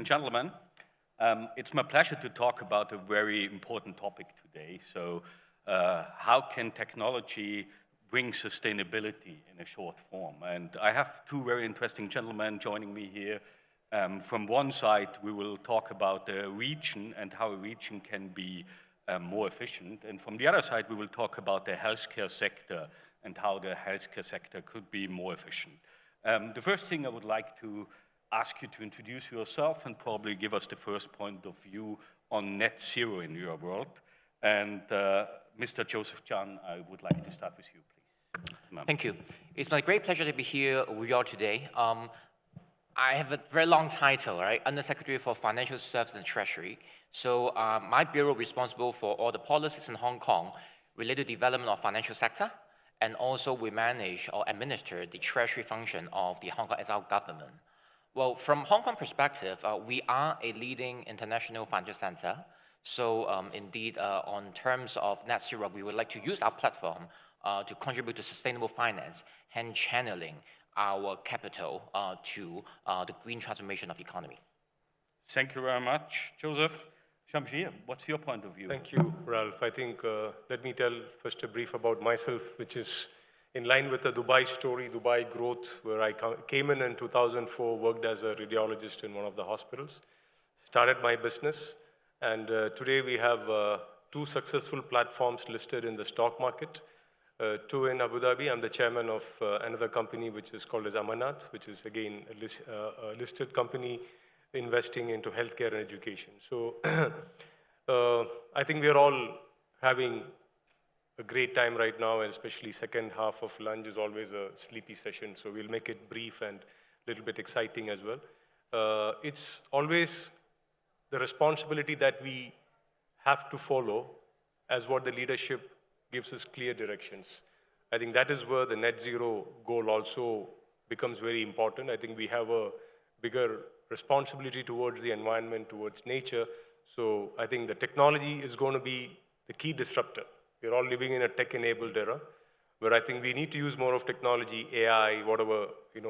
and gentlemen. It's my pleasure to talk about a very important topic today. So, how can technology bring sustainability in a short form? And I have two very interesting gentlemen joining me here. From one side, we will talk about the region and how a region can be more efficient. And from the other side, we will talk about the healthcare sector and how the healthcare sector could be more efficient. The first thing I would like to ask you to introduce yourself and probably give us the first point of view on net zero in your world. And Mr. Joseph Chan, I would like to start with you, please. Thank you. It's my great pleasure to be here with you all today. I have a very long title, right? Undersecretary for Financial Services and Treasury. So my bureau is responsible for all the policies in Hong Kong related to development of financial sector, and also we manage or administer the treasury function of the Hong Kong SR government. Well, from Hong Kong perspective, we are a leading international financial center. So indeed, on terms of net zero, we would like to use our platform to contribute to sustainable finance, hence channeling our capital to the green transformation of the economy. Thank you very much, Joseph. Shamsheer, what's your point of view? Thank you, Ralf. I think, let me tell first a brief about myself, which is in line with the Dubai story, Dubai growth, where I came in 2004, worked as a radiologist in one of the hospitals, started my business, and today we have two successful platforms listed in the stock market, two in Abu Dhabi. I'm the chairman of another company which is called as Amanat, which is again a listed company investing into healthcare and education. So I think we're all having a great time right now, and especially second half of lunch is always a sleepy session, so we'll make it brief and a little bit exciting as well. It's always the responsibility that we have to follow as what the leadership gives us clear directions. I think that is where the net zero goal also becomes very important. I think we have a bigger responsibility towards the environment, towards nature. So I think the technology is going to be the key disruptor. We're all living in a tech-enabled era, where I think we need to use more of technology, AI, whatever,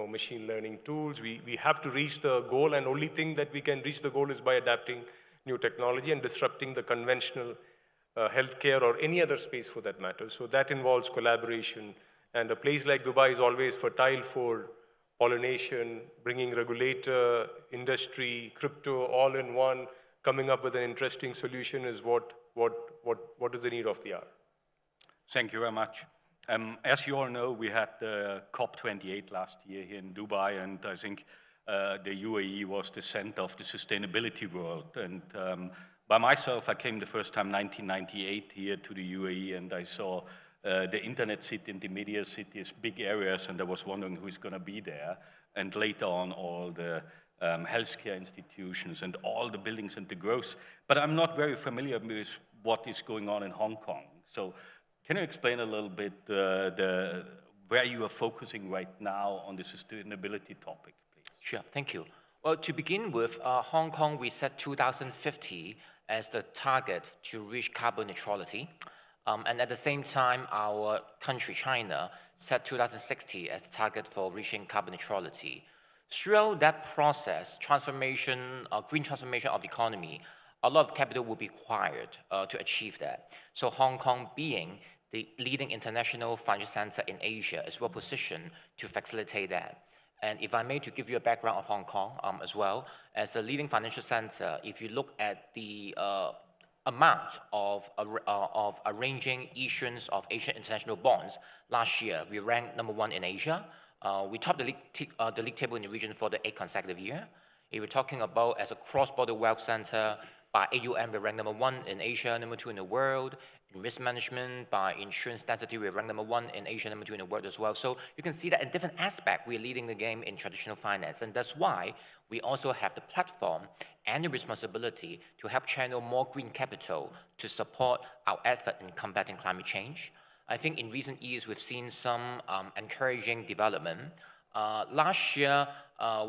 machine learning tools. We have to reach the goal, and only thing that we can reach the goal is by adapting new technology and disrupting the conventional healthcare or any other space for that matter. So that involves collaboration, and a place like Dubai is always fertile for pollination, bringing regulator, industry, crypto all in one, coming up with an interesting solution is what is the need of the hour. Thank you very much. As you all know, we had the COP28 last year here in Dubai, and I think the UAE was the center of the sustainability world. And by myself, I came the first time 1998 here to the UAE, and I saw the internet city and the media cities, big areas, and I was wondering who's going to be there. And later on, all the healthcare institutions and all the buildings and the growth. But I'm not very familiar with what is going on in Hong Kong. So can you explain a little bit where you are focusing right now on the sustainability topic, please? Sure, thank you. Well, to begin with, Hong Kong, we set 2050 as the target to reach carbon neutrality. And at the same time, our country, China, set 2060 as the target for reaching carbon neutrality. Throughout that process, green transformation of the economy, a lot of capital will be required to achieve that. So Hong Kong, being the leading international financial center in Asia, is well positioned to facilitate that. And if I may to give you a background of Hong Kong as well, as a leading financial center, if you look at the amount of arranging issuance of Asian international bonds, last year we ranked #1 in Asia. We topped the league table in the region for the 8th consecutive year. If we're talking about as a cross-border wealth center, by AUM we ranked #1 in Asia, #2 in the world. In risk management, by insurance density, we ranked #1 in Asia, #2 in the world as well. So you can see that in different aspects, we're leading the game in traditional finance. And that's why we also have the platform and the responsibility to help channel more green capital to support our effort in combating climate change. I think in recent years, we've seen some encouraging development. Last year,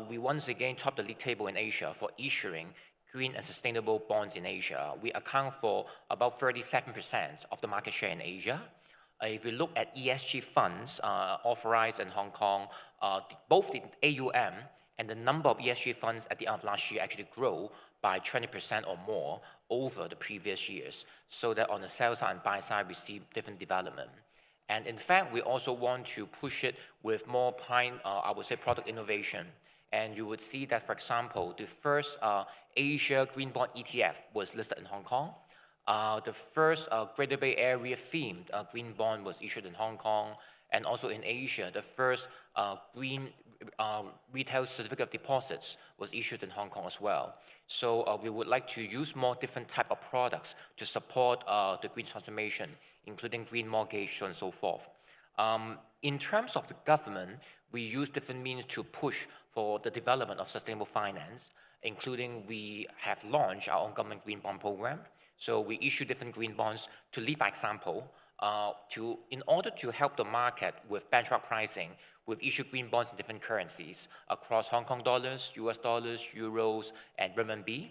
we once again topped the league table in Asia for issuing green and sustainable bonds in Asia. We account for about 37% of the market share in Asia. If you look at ESG funds authorized in Hong Kong, both the AUM And the number of ESG funds at the end of last year actually grew by 20% or more over the previous years, so that on the sell side and buy side, we see different development. And in fact, we also want to push it with more, I would say, product innovation. And you would see that, for example, the first Asia Green Bond ETF was listed in Hong Kong. The first Greater Bay Area themed green bond was issued in Hong Kong. And also in Asia, the first green retail certificate of deposits was issued in Hong Kong as well. So we would like to use more different type of products to support the green transformation, including green mortgage and so forth. In terms of the government, we use different means to push for the development of sustainable finance, including we have launched our own government green bond program. So we issue different green bonds to lead by example. In order to help the market with benchmark pricing, we've issued green bonds in different currencies across Hong Kong dollars, US dollars, euros, and renminbi.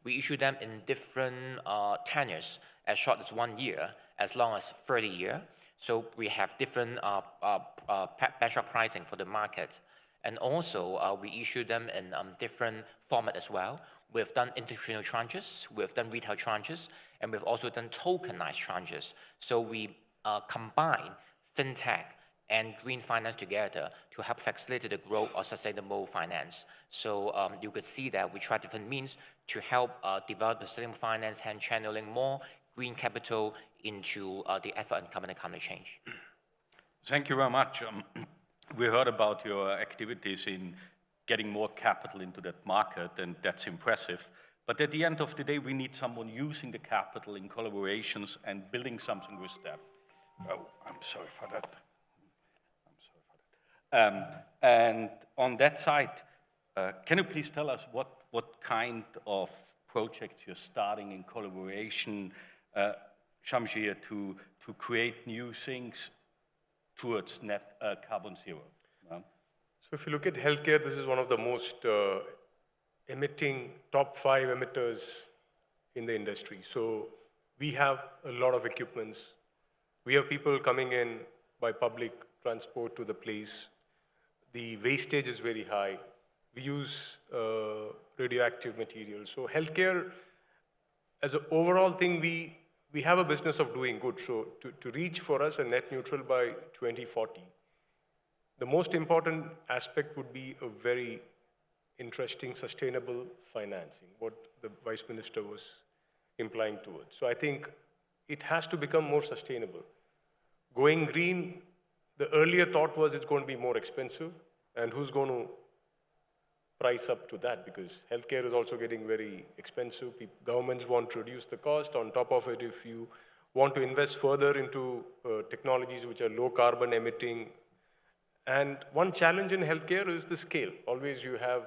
We issue them in different tenures, as short as 1 year, as long as 30 years. So we have different benchmark pricing for the market. And also, we issue them in different format as well. We've done institutional tranches, we've done retail tranches, and we've also done tokenized tranches. So we combine fintech and green finance together to help facilitate the growth of sustainable finance. So you could see that we try different means to help develop the sustainable finance and channeling more green capital into the effort in climate change. Thank you very much. We heard about your activities in getting more capital into that market, and that's impressive. But at the end of the day, we need someone using the capital in collaborations and building something with that. Oh, I'm sorry for that. And on that side, can you please tell us what kind of projects you're starting in collaboration, Shamsheer, to create new things towards net carbon zero? So if you look at healthcare, this is one of the most emitting top 5 emitters in the industry. So we have a lot of equipments. We have people coming in by public transport to the place. The wastage is very high. We use radioactive materials. So healthcare, as an overall thing, we have a business of doing good. So to reach for us a net neutral by 2040, the most important aspect would be a very interesting, sustainable financing, what the Vice Minister was implying towards. So I think it has to become more sustainable. Going green, the earlier thought was it's going to be more expensive, and who's going to price up to that? Because healthcare is also getting very expensive. Governments want to reduce the cost. On top of it, if you want to invest further into technologies which are low carbon emitting. And one challenge in healthcare is the scale. Always you have,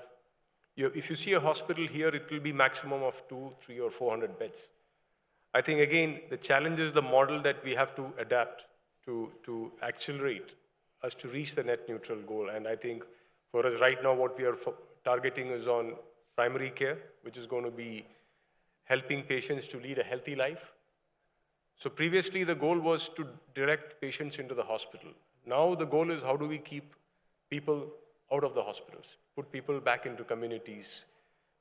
if you see a hospital here, it will be maximum of 200, 300, or 400 beds. I think, again, the challenge is the model that we have to adapt to accelerate us to reach the net neutral goal. And I think for us right now, what we are targeting is on primary care, which is going to be helping patients to lead a healthy life. So previously, the goal was to direct patients into the hospital. Now the goal is how do we keep people out of the hospitals, put people back into communities,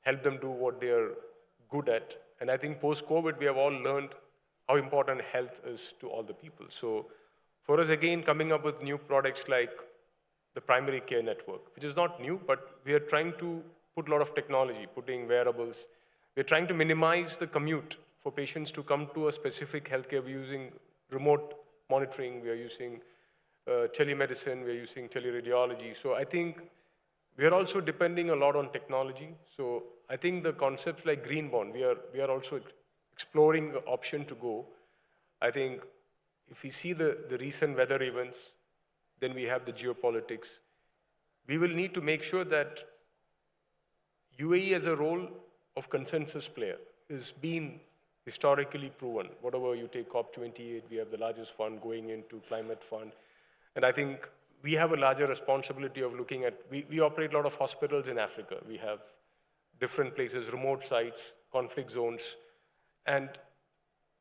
help them do what they are good at. And I think post-COVID, we have all learned how important health is to all the people. So for us, again, coming up with new products like the primary care network, which is not new, but we are trying to put a lot of technology, putting wearables. We're trying to minimize the commute for patients to come to a specific healthcare. We're using remote monitoring, we are using telemedicine, we're using teleradiology. So I think we're also depending a lot on technology. So I think the concepts like green bond, we are also exploring the option to go. I think if we see the recent weather events, then we have the geopolitics. We will need to make sure that UAE as a role of consensus player is being historically proven. Whatever you take COP28, we have the largest fund going into climate fund. And I think we have a larger responsibility of looking at, we operate a lot of hospitals in Africa. We have different places, remote sites, conflict zones. And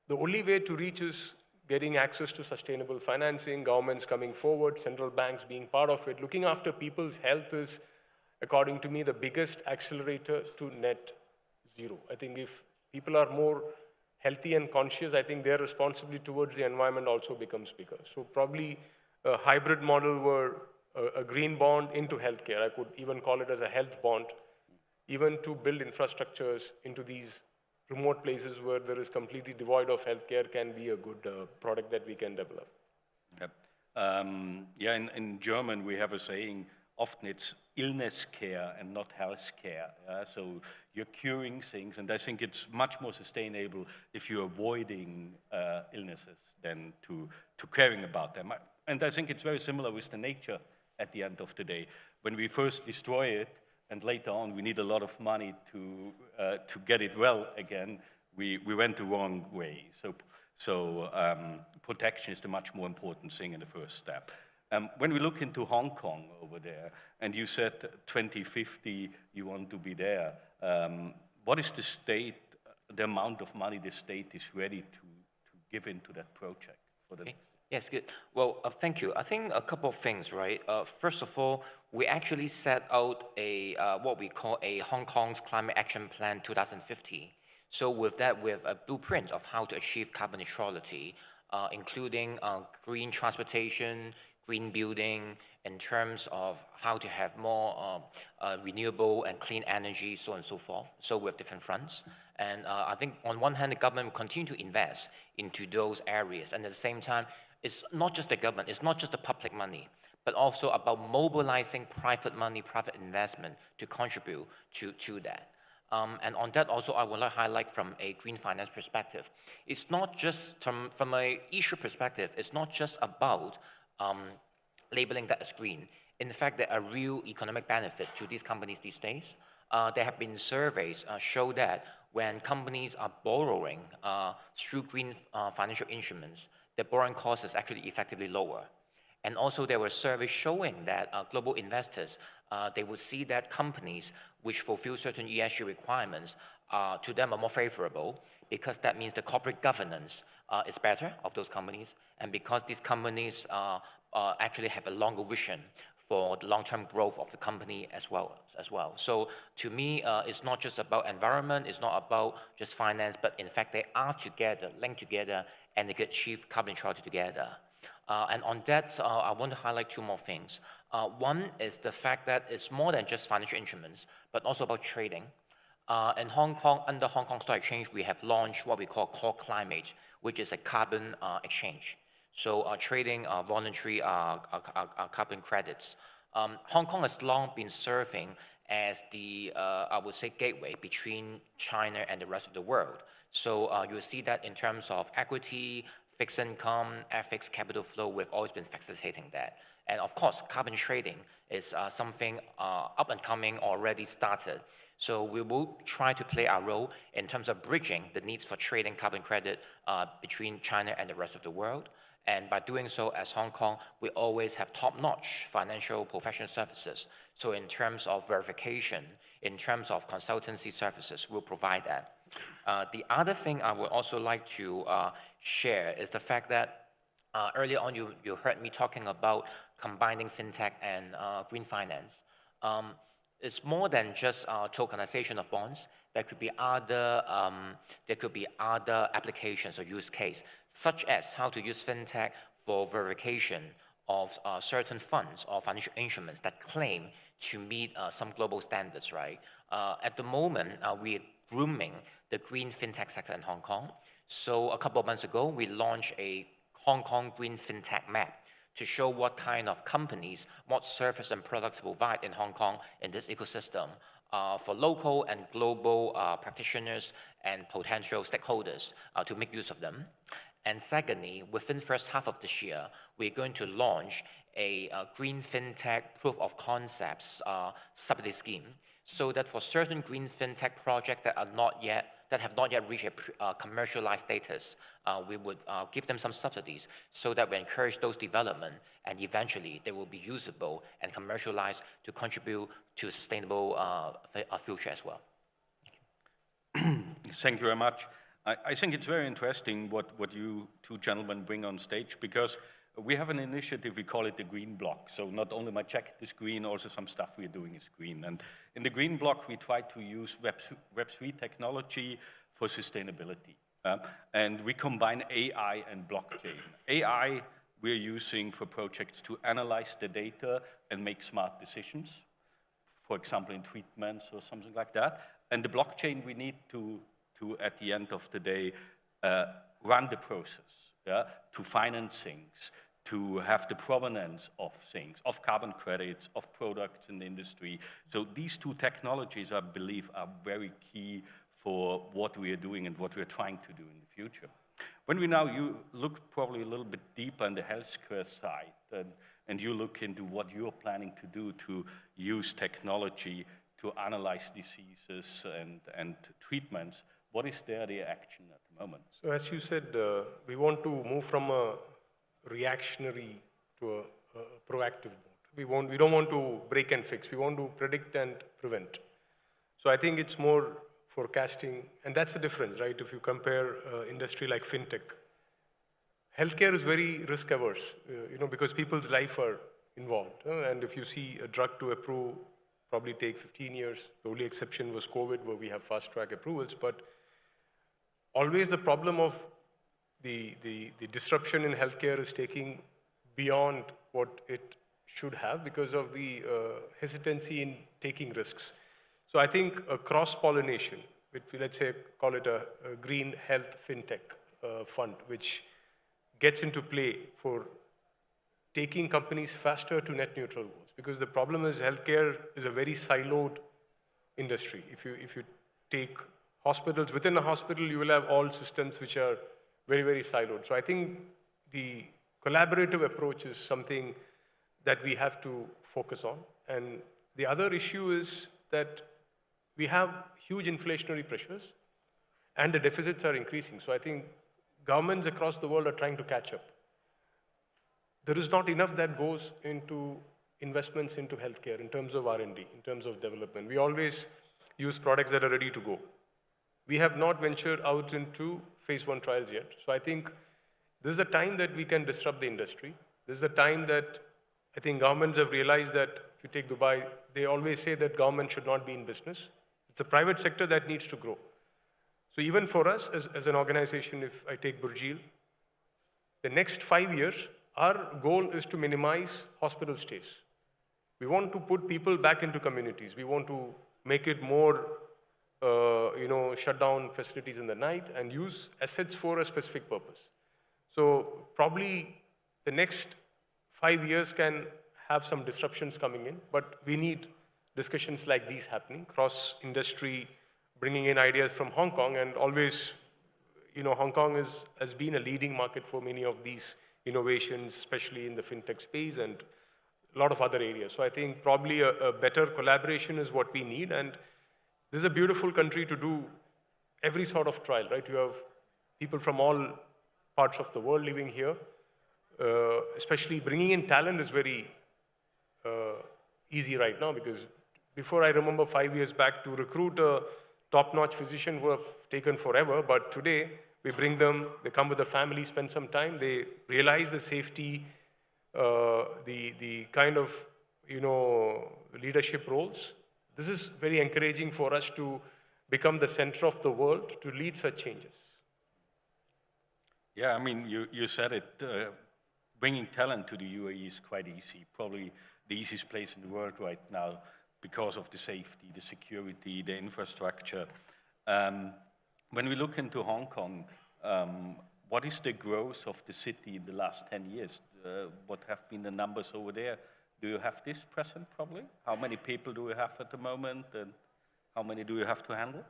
the only way to reach is getting access to sustainable financing, governments coming forward, central banks being part of it. Looking after people's health is according to me, the biggest accelerator to net zero. I think if people are more healthy and conscious, I think their responsibility towards the environment also becomes bigger. So probably a hybrid model where a green bond into healthcare, I could even call it as a health bond, even to build infrastructures into these remote places where there is completely devoid of healthcare can be a good product that we can develop. Yep. Yeah, in German we have a saying, often it's illness care and not health care. So you're curing things, and I think it's much more sustainable if you're avoiding illnesses than to caring about them. And I think it's very similar with the nature at the end of the day. When we first destroy it, and later on we need a lot of money to get it well again, we went the wrong way. So protection is the much more important thing in the first step. When we look into Hong Kong over there, and you said 2050 you want to be there, what is the state, the amount of money the state is ready to give into that project for the next? Yes, good. Well, thank you. I think a couple of things, right? First of all, we actually set out a what we call a Hong Kong's Climate Action Plan 2050. So with that, we have a blueprint of how to achieve carbon neutrality, including green transportation, green building, in terms of how to have more renewable and clean energy, so on and so forth. So we have different fronts. And I think on one hand, the government will continue to invest into those areas. And at the same time, it's not just the government, it's not just the public money, but also about mobilizing private money, private investment to contribute to that. And on that also, I would like to highlight from a green finance perspective. It's not just, from an issue perspective, it's not just about labeling that as green. In fact, there are real economic benefit to these companies these days. There have been surveys show that when companies are borrowing through green financial instruments, the borrowing cost is actually effectively lower. And also there were surveys showing that global investors, they would see that companies which fulfill certain ESG requirements to them are more favorable, because that means the corporate governance is better of those companies, and because these companies actually have a longer vision for the long-term growth of the company as well. So to me, it's not just about environment, it's not about just finance, but in fact they are together, linked together, and they can achieve carbon neutrality together. And on that, I want to highlight two more things. One is the fact that it's more than just financial instruments, but also about trading. In Hong Kong, under Hong Kong Stock Exchange, we have launched what we call Core Climate, which is a carbon exchange. So trading voluntary carbon credits. Hong Kong has long been serving as the, I would say, gateway between China and the rest of the world. So you'll see that in terms of equity, fixed income, FX, capital flow, we've always been facilitating that. And of course, carbon trading is something up and coming, already started. So we will try to play our role in terms of bridging the needs for trading carbon credit between China and the rest of the world. And by doing so, as Hong Kong, we always have top-notch financial professional services. So in terms of verification, in terms of consultancy services, we'll provide that. The other thing I would also like to share is the fact that earlier on you heard me talking about combining fintech and green finance. It's more than just tokenization of bonds. There could be other applications or use case, such as how to use fintech for verification of certain funds or financial instruments that claim to meet some global standards, right? At the moment, we're grooming the green fintech sector in Hong Kong. So a couple of months ago, we launched a Hong Kong Green Fintech Map to show what kind of companies, what service and products to provide in Hong Kong in this ecosystem for local and global practitioners and potential stakeholders to make use of them. And secondly, within the first half of this year, we're going to launch a green fintech proof of concepts subsidy scheme, so that for certain green fintech projects that have not yet reached a commercialized status, we would give them some subsidies so that we encourage those development, and eventually they will be usable and commercialized to contribute to a sustainable future as well. Thank you very much. I think it's very interesting what you two gentlemen bring on stage, because we have an initiative, we call it the Green Block. So not only my jacket is green, also some stuff we're doing is green. And in the Green Block, we try to use Web3 technology for sustainability. And we combine AI and blockchain. AI we're using for projects to analyze the data and make smart decisions, for example, in treatments or something like that. And the blockchain we need to at the end of the day, run the process, yeah, to finance things, to have the provenance of things, of carbon credits, of products in the industry. So these two technologies, I believe, are very key for what we are doing and what we're trying to do in the future. When we now, you look probably a little bit deeper on the healthcare side, and you look into what you're planning to do to use technology to analyze diseases and treatments, what is the action at the moment? So as you said, we want to move from a reactionary to a proactive mode. We don't want to break and fix. We want to predict and prevent. So I think it's more forecasting, and that's the difference, right? If you compare industry like fintech, healthcare is very risk averse, because people's life are involved. And if you see a drug to approve, probably take 15 years. The only exception was COVID, where we have fast track approvals. But always the problem of the disruption in healthcare is taking beyond what it should have because of the hesitancy in taking risks. So I think a cross-pollination, let's say, call it a green health fintech fund, which gets into play for taking companies faster to net neutral goals. Because the problem is healthcare is a very siloed industry. If you take hospitals, within a hospital, you will have all systems which are very, very siloed. So I think the collaborative approach is something that we have to focus on. And the other issue is that we have huge inflationary pressures and the deficits are increasing. So I think governments across the world are trying to catch up. There is not enough that goes into investments into healthcare in terms of R&D, in terms of development. We always use products that are ready to go. We have not ventured out into phase 1 trials yet. So I think this is the time that we can disrupt the industry. This is the time that I think governments have realized that if you take Dubai, they always say that government should not be in business. It's the private sector that needs to grow. So even for us as an organization, if I take Burjeel, the next 5 years, our goal is to minimize hospital stays. We want to put people back into communities. We want to make it more, shut down facilities in the night and use assets for a specific purpose. So probably the next 5 years can have some disruptions coming in, but we need discussions like these happening, cross-industry, bringing in ideas from Hong Kong, and always, Hong Kong has been a leading market for many of these innovations, especially in the fintech space and a lot of other areas. So I think probably a better collaboration is what we need, and this is a beautiful country to do every sort of trial, right? You have people from all parts of the world living here, especially bringing in talent is very easy right now, because before I remember 5 years back to recruit a top-notch physician would have taken forever, but today we bring them, they come with a family, spend some time, they realize the safety, the kind of, leadership roles. This is very encouraging for us to become the center of the world to lead such changes. Yeah, I mean, you said it, bringing talent to the UAE is quite easy, probably the easiest place in the world right now because of the safety, the security, the infrastructure. When we look into Hong Kong, what is the growth of the city in the last 10 years? What have been the numbers over there? Do you have this present probably? How many people do we have at the moment, and how many do you have to handle?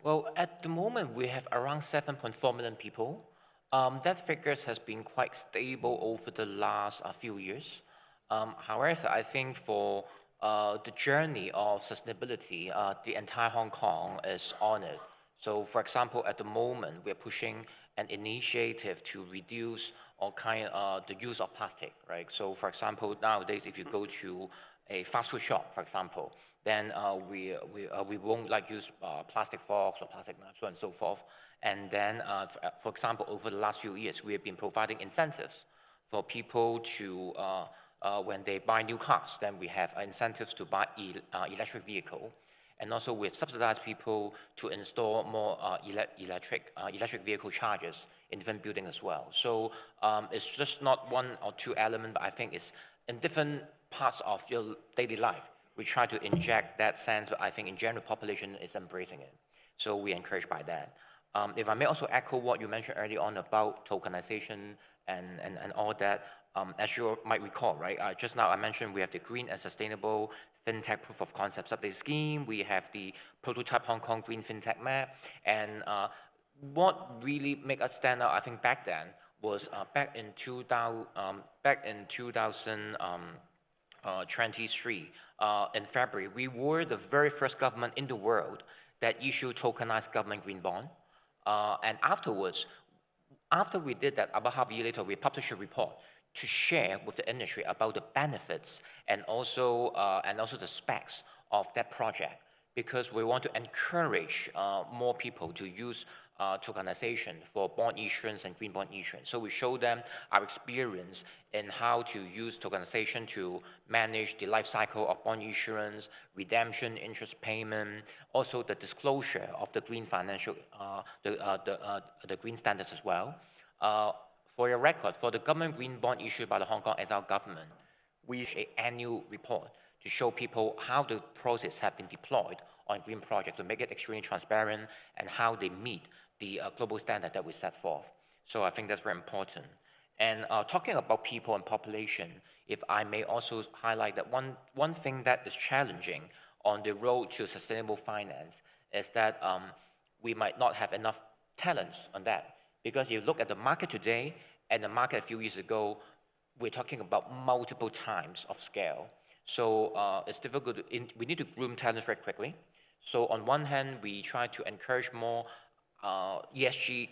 Well, at the moment, we have around 7.4 million people. That figure has been quite stable over the last few years. However, I think for the journey of sustainability, the entire Hong Kong is on it. So, for example, at the moment, we're pushing an initiative to reduce the use of plastic, right? So, for example, nowadays, if you go to a fast food shop, for example, then we won't use plastic forks or plastic knives, so on and so forth. And then, for example, over the last few years, we have been providing incentives for people to, when they buy new cars, then we have incentives to buy electric vehicle. And also we've subsidized people to install more electric vehicle chargers in different buildings as well. So it's just not one or two elements, but I think it's in different parts of your daily life. We try to inject that sense, but I think in general, population is embracing it. So we're encouraged by that. If I may also echo what you mentioned earlier on about tokenization and all that, as you might recall, right? Just now I mentioned we have the green and sustainable fintech proof of concept subsidy scheme. We have the prototype Hong Kong green fintech map. And what really made us stand out, I think back then, was back in 2023, in February, we were the very first government in the world that issued tokenized government green bond. And afterwards, after we did that, about half a year later, we published a report to share with the industry about the benefits and also the specs of that project, because we want to encourage more people to use tokenization for bond issuance and green bond issuance. So we show them our experience in how to use tokenization to manage the life cycle of bond issuance, redemption, interest payment, also the disclosure of the green financial, the green standards as well. For your record, for the government green bond issued by the Hong Kong SR government, we issue an annual report to show people how the process have been deployed on green projects to make it extremely transparent and how they meet the global standard that we set forth. So I think that's very important. And talking about people and population, if I may also highlight that one thing that is challenging on the road to sustainable finance is that we might not have enough talents on that. Because you look at the market today and the market a few years ago, we're talking about multiple times of scale. So it's difficult, we need to groom talents very quickly. So on one hand, we try to encourage more ESG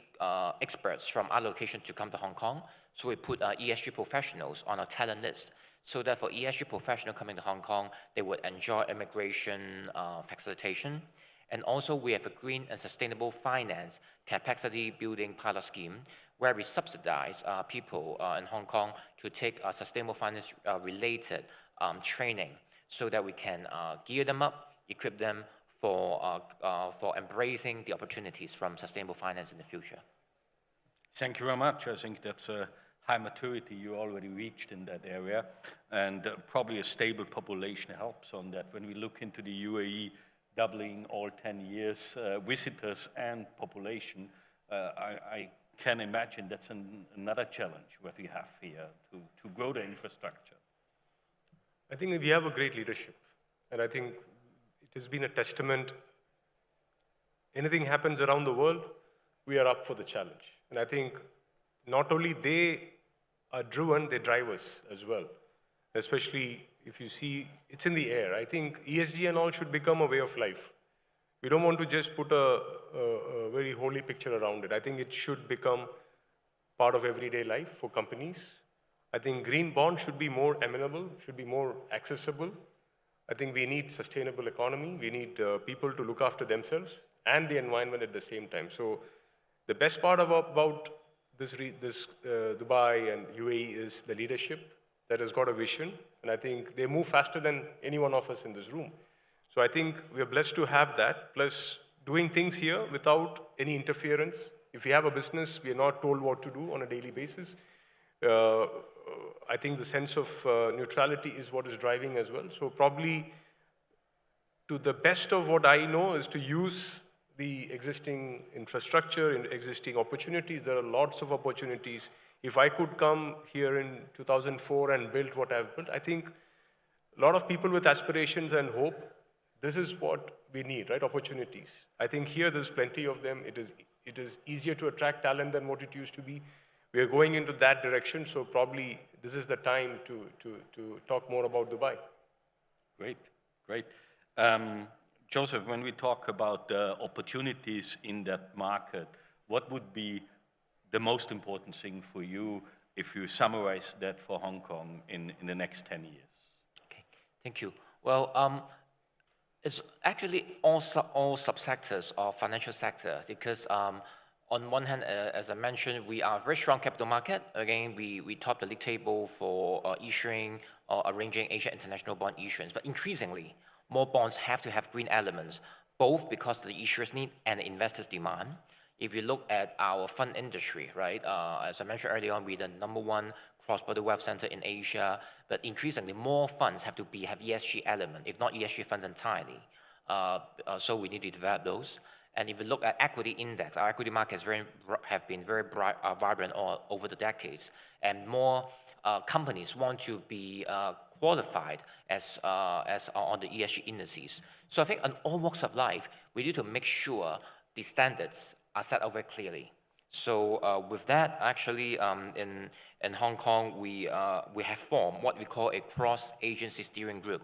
experts from our location to come to Hong Kong. So we put ESG professionals on our talent list, so that for ESG professionals coming to Hong Kong, they would enjoy immigration facilitation. And also we have a green and sustainable finance capacity building pilot scheme where we subsidize people in Hong Kong to take sustainable finance related training so that we can gear them up, equip them for embracing the opportunities from sustainable finance in the future. Thank you very much. I think that's a high maturity you already reached in that area, and probably a stable population helps on that. When we look into the UAE, doubling all 10 years, visitors and population, I can imagine that's another challenge what we have here to grow the infrastructure. I think we have a great leadership, and I think it has been a testament. Anything happens around the world, we are up for the challenge. And I think not only they are driven, they drive us as well. Especially if you see, it's in the air. I think ESG and all should become a way of life. We don't want to just put a very holy picture around it. I think it should become part of everyday life for companies. I think green bonds should be more amenable, should be more accessible. I think we need sustainable economy. We need people to look after themselves and the environment at the same time. So the best part about this Dubai and UAE is the leadership that has got a vision. And I think they move faster than any one of us in this room. So I think we are blessed to have that, plus doing things here without any interference. If we have a business, we are not told what to do on a daily basis. I think the sense of neutrality is what is driving as well. So probably to the best of what I know is to use the existing infrastructure and existing opportunities. There are lots of opportunities. If I could come here in 2004 and build what I've built, I think a lot of people with aspirations and hope, this is what we need, right? Opportunities. I think here there's plenty of them. It is easier to attract talent than what it used to be. We are going into that direction, so probably this is the time to talk more about Dubai. Great, great. Joseph, when we talk about opportunities in that market, what would be the most important thing for you if you summarize that for Hong Kong in the next 10 years? Okay, thank you. Well, it's actually all subsectors of financial sector, because On one hand, as I mentioned, we are a very strong capital market. Again, we top the league table for issuing or arranging Asia international bond issuance. But increasingly, more bonds have to have green elements, both because of the issuers' need and the investors' demand. If you look at our fund industry, right, as I mentioned earlier on, we're the #1 cross-border wealth center in Asia, but increasingly more funds have to have ESG element, if not ESG funds entirely. So we need to develop those. And if you look at equity index, our equity markets have been very vibrant over the decades, and more companies want to be qualified as on the ESG indices. So I think on all walks of life, we need to make sure the standards are set out very clearly. So with that, actually, in Hong Kong, we have formed what we call a cross-agency steering group,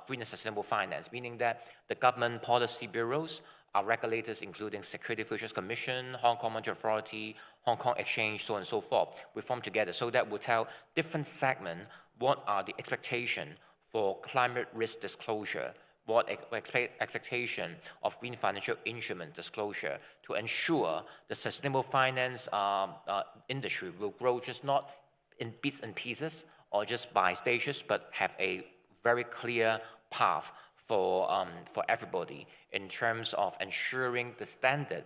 Green and Sustainable Finance, meaning that the government policy bureaus, our regulators, including Security Futures Commission, Hong Kong Monetary Authority, Hong Kong Exchange, so on and so forth, we form together so that we'll tell different segments what are the expectations for climate risk disclosure, what expectation of green financial instrument disclosure to ensure the sustainable finance industry will grow just not in bits and pieces or just by stages, but have a very clear path for everybody in terms of ensuring the standard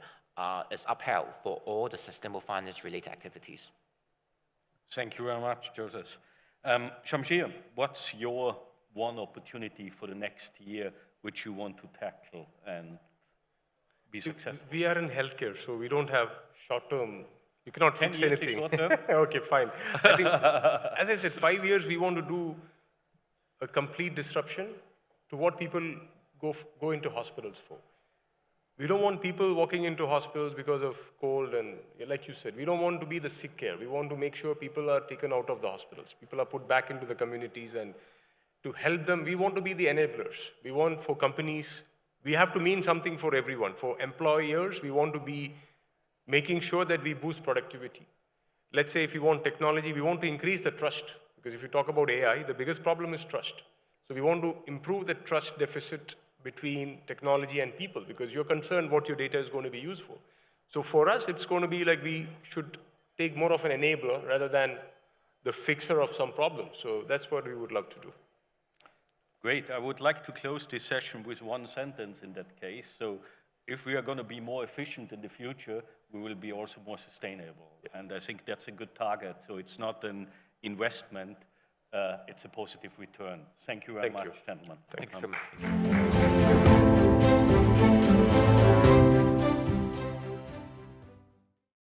is upheld for all the sustainable finance related activities. Thank you very much, Joseph. Shamsheer, what's your one opportunity for the next year which you want to tackle and be successful? We are in healthcare, so we don't have short-term. You cannot fix anything. Short-term? Okay, fine. I think, as I said, 5 years we want to do a complete disruption to what people go into hospitals for. We don't want people walking into hospitals because of cold and, like you said, we don't want to be the sick care. We want to make sure people are taken out of the hospitals. People are put back into the communities, and to help them, we want to be the enablers. We want for companies, we have to mean something for everyone. For employers, we want to be making sure that we boost productivity. Let's say if you want technology, we want to increase the trust. Because if you talk about AI, the biggest problem is trust. So we want to improve the trust deficit between technology and people, because you're concerned what your data is going to be used for. So for us, it's going to be like we should take more of an enabler rather than the fixer of some problem. So that's what we would love to do. Great. I would like to close this session with one sentence in that case. So if we are going to be more efficient in the future, we will be also more sustainable. Yeah. And I think that's a good target. So it's not an investment, it's a positive return. Thank you very much, gentlemen. Thank you. Thank you.